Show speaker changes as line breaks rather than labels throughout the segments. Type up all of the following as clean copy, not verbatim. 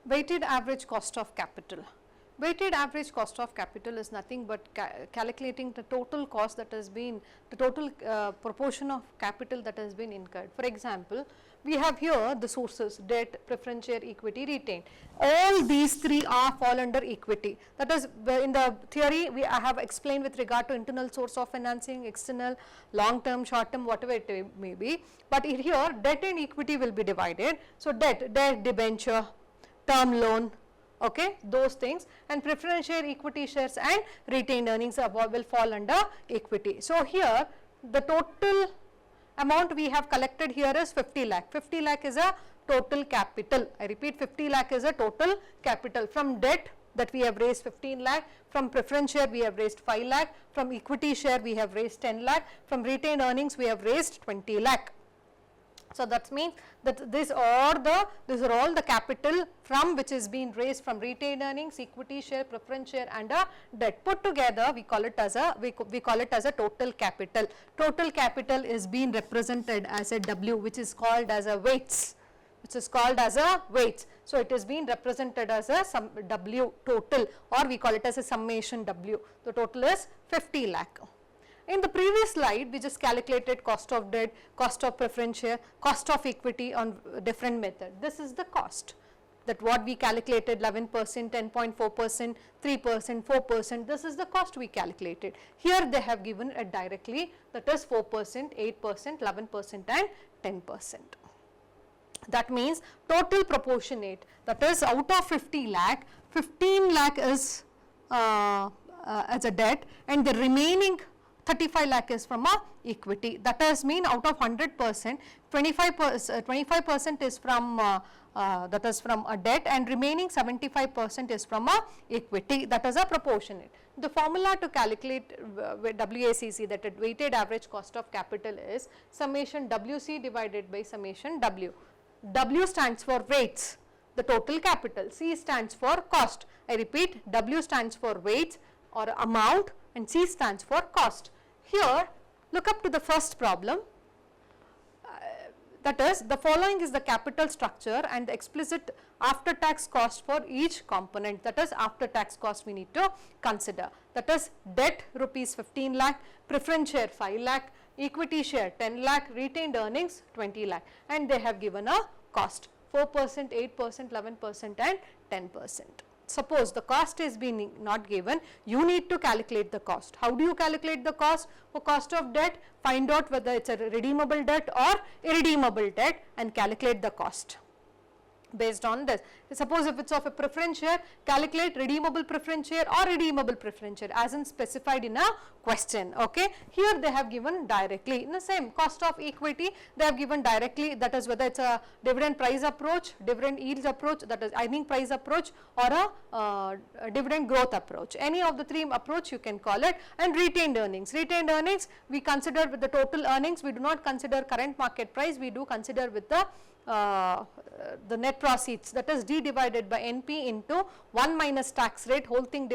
weighted average cost of capital. Weighted average cost of capital is nothing but calculating the total cost that has been, the total proportion of capital that has been incurred. For example, we have here the sources: debt, preference share, equity, retained. All these three are fall under equity. That is, in the theory I have explained with regard to internal source of financing, external, long term, short term, whatever it may be. But here debt and equity will be divided. So debt, debenture, term loan, okay, those things, and preference share, equity shares and retained earnings will fall under equity. So here the total amount we have collected here is 50 lakh. 50 lakh is a total capital. I repeat, 50 lakh is a total capital. From debt that we have raised 15 lakh, from preference share we have raised 5 lakh, from equity share we have raised 10 lakh, from retained earnings we have raised 20 lakh. So that means that these are all the capital from which is being raised from retained earnings, equity share, preference share and a debt. Put together we call it as a total capital. Total capital is being represented as a W, which is called as a weights. So it is being represented as a W total, or we call it as a summation W. The total is 50 lakh. In the previous slide, we just calculated cost of debt, cost of preference share, cost of equity on different method. This is the cost that what we calculated: 11%, 10.4%, 3%, 4%. This is the cost we calculated. Here they have given it directly, that is 4%, 8%, 11% and 10%. That means total proportionate, that is out of 50 lakh, 15 lakh is as a debt and the remaining 35 lakh is from a equity. That is mean out of 100%, 25% is from that is from a debt and remaining 75% is from a equity. That is a proportionate. The formula to calculate WACC, that is weighted average cost of capital, is summation WC divided by summation W. W stands for weights, the total capital. C stands for cost. I repeat, W stands for weights or amount and C stands for cost. Here look up to the first problem, that is, the following is the capital structure and the explicit after tax cost for each component. That is, after tax cost we need to consider. That is, debt rupees 15 lakh, preference share 5 lakh, equity share 10 lakh, retained earnings 20 lakh, and they have given a cost 4%, 8%, 11% and 10%. Suppose the cost is being not given, you need to calculate the cost. How do you calculate the cost? For cost of debt, find out whether it is a redeemable debt or irredeemable debt and calculate the cost based on this. Suppose if it is of a preference share, calculate redeemable preference share or redeemable preference share as in specified in a question. Okay. Here they have given directly in the same cost of equity, they have given directly, that is whether it is a dividend price approach, dividend yields approach, that is earning price approach or a dividend growth approach. Any of the three approach you can call it. And retained earnings. Retained earnings we consider with the total earnings, we do not consider current market price, we do consider with the net proceeds, that is D divided by NP into 1 minus tax rate, whole thing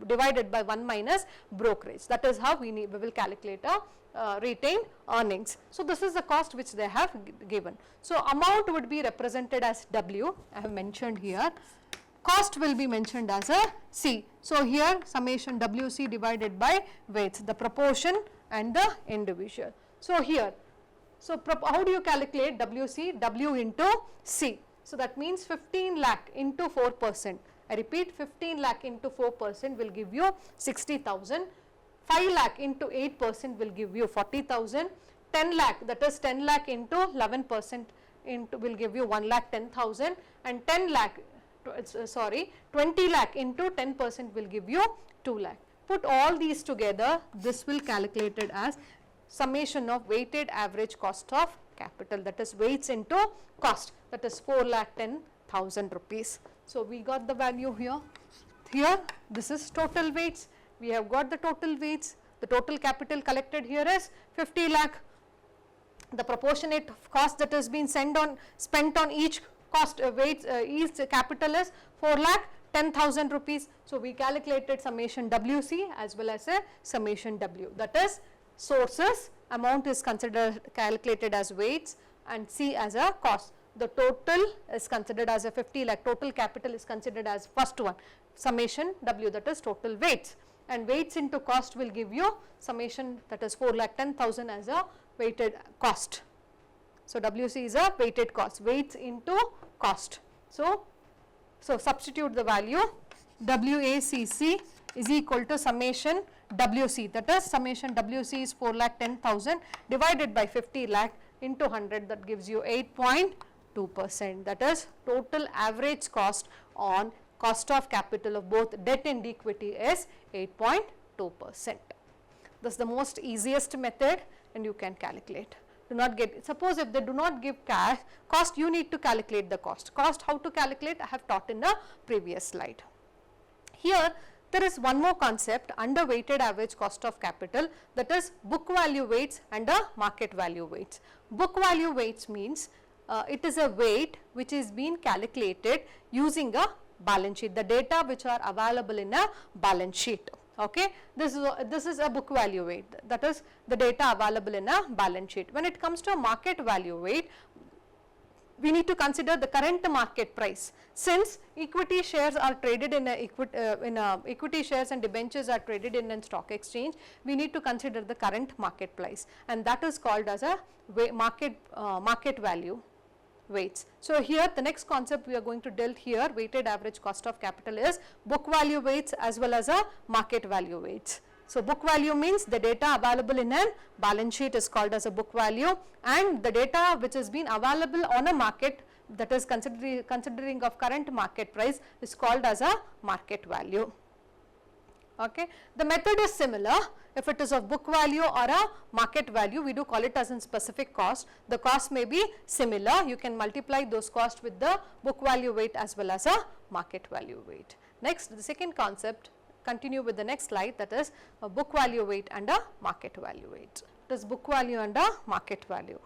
divided by 1 minus brokerage. That is how we will calculate a retained earnings. So this is the cost which they have given. So amount would be represented as W, I have mentioned here. Cost will be mentioned as a C. So here summation WC divided by weights, the proportion and the individual. So here, so how do you calculate WC? W into C. So that means 15 lakh into 4%. I repeat, 15 lakh into 4% will give you 60,000. 5 lakh into 8% will give you 40,000. 10 lakh, that is 10 lakh into 11% will give you 1,10,000, and 10 lakh, 20 lakh into 10% will give you 2 lakh. Put all these together, this will calculated as summation of weighted average cost of capital, that is weights into cost, that is 4,10,000 rupees. So we got the value here. Here this is total weights, we have got the total weights, the total capital collected here is 50 lakh. The proportionate cost that has been spent on each cost weights, each capital is 4,10,000 rupees. So we calculated summation WC as well as a summation W, that is sources, amount is considered calculated as weights and C as a cost. the total is considered as a 50 lakh, total capital is considered as first one, summation W, that is total weights, and weights into cost will give you summation, that is 4,10,000 as a weighted cost. So, WC is a weighted cost, weights into cost. So, substitute the value WACC is equal to summation WC, that is summation WC is 4,10,000 divided by 50 lakh into 100, that gives you 8.2%, that is total average cost on cost of capital of both debt and equity is 8.2%. This is the most easiest method and you can calculate. Do not get, suppose if they do not give cash cost, you need to calculate the cost. Cost, how to calculate, I have taught in the previous slide. Here there is one more concept under weighted average cost of capital, that is book value weights and market value weights. Book value weights means it is a weight which is being calculated using a balance sheet, the data which are available in a balance sheet. Okay, this is a book value weight, that is the data available in a balance sheet. When it comes to a market value weight, we need to consider the current market price. Since equity shares are traded in equity shares and debentures are traded in a stock exchange, we need to consider the current market price, and that is called as a market value weights. So, here the next concept we are going to deal here, weighted average cost of capital, is book value weights as well as a market value weights. So, book value means the data available in a balance sheet is called as a book value, and the data which has been available on a market, that is considering of current market price, is called as a market value. Okay. The method is similar. If it is of book value or a market value, we do call it as in specific cost. The cost may be similar. You can multiply those costs with the book value weight as well as a market value weight. Next, the second concept, continue with the next slide, that is a book value weight and a market value weight. It is book value and a market value.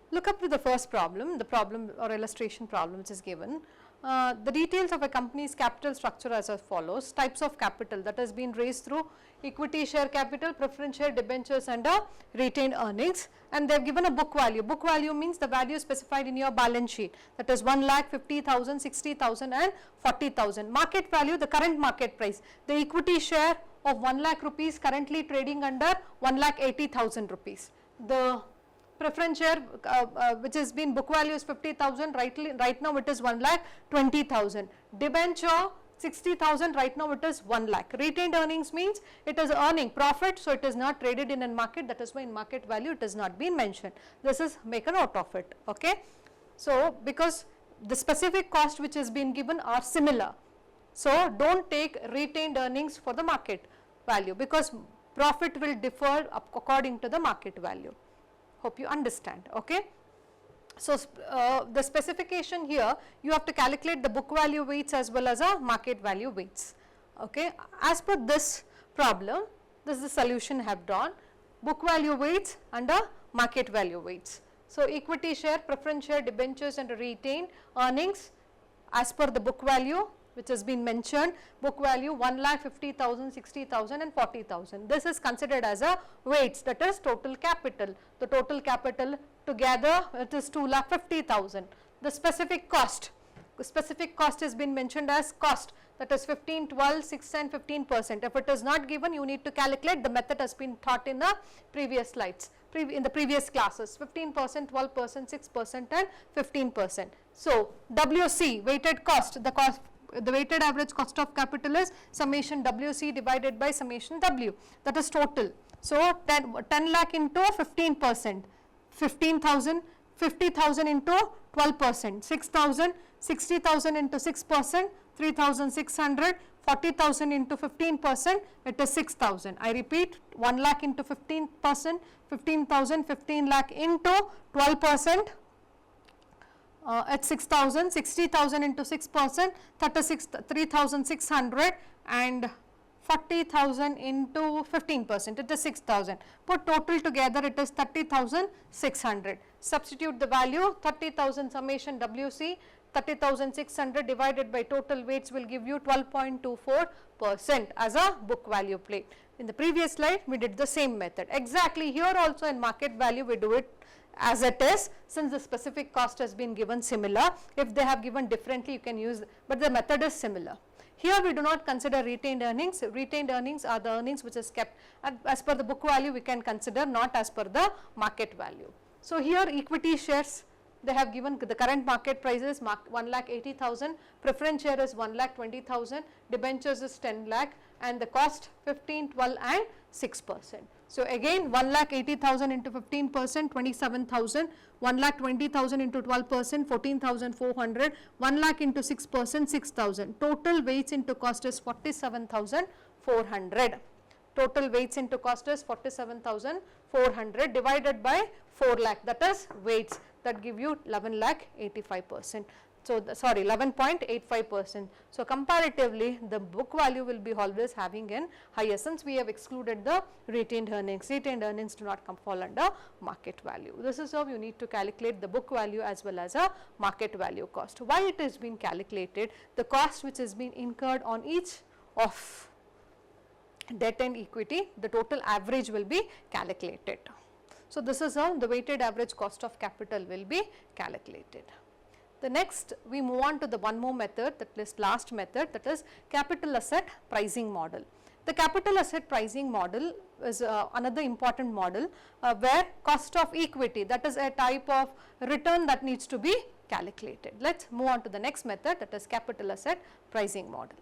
Look up with the first problem, the problem or illustration problem which is given. The details of a company's capital structure as follows: types of capital that has been raised through equity share capital, preference share, debentures and retained earnings, and they have given a book value. Book value means the value specified in your balance sheet, that is 1,50,000, 60,000 and 40,000. Market value, the current market price, the equity share of 1 lakh rupees currently trading under 1,80,000 rupees. The preference share which has been book value is 50,000, right now it is 1,20,000. Debenture 60,000, right now it is 1 lakh. Retained earnings means it is earning profit, so it is not traded in a market, that is why in market value it has not been mentioned. This is, make a note of it. Okay. So, because the specific cost which has been given are similar, so do not take retained earnings for the market value, because profit will differ according to the market value. Hope you understand. Okay. So, the specification here, you have to calculate the book value weights as well as a market value weights. Okay. As per this problem, this is the solution I have drawn: book value weights and a market value weights. So, equity share, preference share, debentures and retained earnings as per the book value which has been mentioned, book value 1,50,000, 60,000 and 40,000. This is considered as a weights, that is total capital. The total capital together it is 2,50,000. The specific cost has been mentioned as cost, that is 15, 12, 6 and 15%. If it is not given, you need to calculate. The method has been taught in the previous slides, in the previous classes, 15%, 12%, 6% and 15%. So, WC, weighted cost, the weighted average cost of capital is summation WC divided by summation W, that is total. So, 10 lakh into 15%, 15,000, 50,000 into 12%, 6,000, 60,000 into 6%, 3,600, 40,000 into 15%, it is 6,000. I repeat, 1 lakh into 15%, 15,000, 15 lakh into 12%, at 6,000, 60,000 into 6%, 3,600 and 40,000 into 15%, it is 6,000. Put total together, it is 30,600. Substitute the value, 30,000 summation WC, 30,600 divided by total weights will give you 12.24% as a book value plate. In the previous slide, we did the same method. Exactly here also in market value, we do it as it is, since the specific cost has been given similar. If they have given differently, you can use, but the method is similar. Here we do not consider retained earnings. Retained earnings are the earnings which is kept as per the book value, we can consider, not as per the market value. So here equity shares, they have given the current market price is 1,80,000, preference share is 1,20,000, debentures is 10 lakh, and the cost 15, 12 and 6%. So again 1,80,000 into 15%, 27,000, 1,20,000 into 12%, 14,400, 1 lakh into 6%, 6,000. Total weights into cost is 47,400. Total weights into cost is 47,400 divided by 4 lakh, that is weights, that give you 11 lakh 85%. So, 11.85%. So, comparatively the book value will be always having an higher, since we have excluded the retained earnings. Retained earnings do not fall under market value. This is how you need to calculate the book value as well as a market value cost. Why it has been calculated? The cost which has been incurred on each of debt and equity, the total average will be calculated. So, this is how the weighted average cost of capital will be calculated. The next we move on to the one more method, that is last method, that is capital asset pricing model. The capital asset pricing model is another important model where cost of equity, that is a type of return that needs to be calculated. Let us move on to the next method, that is capital asset pricing model.